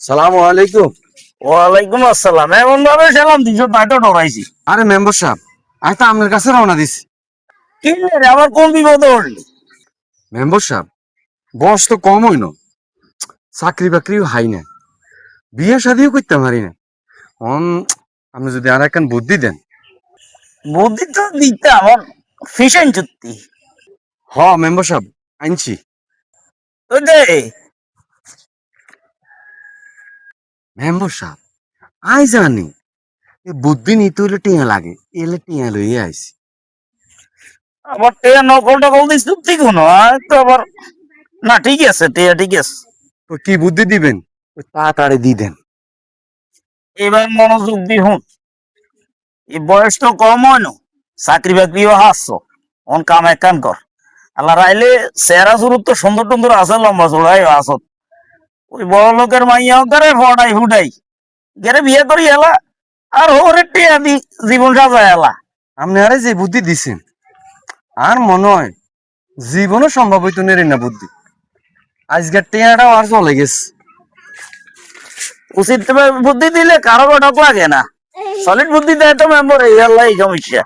সালামু আলাইকুম। ওয়ালাইকুম আসসালাম। এমন ভাবে সালাম দিছো তাই তো ডরাইছি। আরে মেম্বার সাহেব, আমি তো আপনার কাছে রওনা দিছি। কি রে, আবার কোন বিপদে উঠলি? মেম্বার সাহেব, বয়স তো কম হইল, চাকরি বাকরিও হাই না, বিয়ে শাদিও করতে পারি না। অন আপনি যদি আর একখান বুদ্ধি দেন। বুদ্ধি তো দিতে আমার ফিশন চুক্তি। হ মেম্বার সাহেব, আনছি। ওই যে মেম্বার সাহেব, আই জানি এ বুদ্ধি নিতে হলে টিয়া লাগে, এলে টিয়া লইয়ে আইছি। আবার টেয়া নকল টকল দিস চুক্তি কোনো তো আবার না, ঠিক আছে টেয়া ঠিক আছে। তো কি বুদ্ধি দিবেন, ওই তাড়াতাড়ি দি দেন। এবার মনোযোগ দি হুন। এই বয়স তো কম হয় না, চাকরি বাকরিও হাসছ, অন কাম এক কাম কর। আল্লাহ রাইলে চেহারা শুরু তো সুন্দর টুন্দর আছে, লম্বা চড়াই আসত। ওই বড় লোকের মাইয়া করে ফটাই ফুটাই গেরে বিয়ে করি এলা, আর ওরে টিয়া দি জীবন সাজায় এলা। আপনি আরে যে বুদ্ধি দিছেন, আর মনে হয় জীবনও সম্ভব হইতো নেই না বুদ্ধি। আজকের টিয়াটাও আর চলে গেছে। উচিত বুদ্ধি দিলে কারো কটক লাগে না, সলিড বুদ্ধি দেয় তো মেম্বার, এই আল্লাহ এই সমস্যা।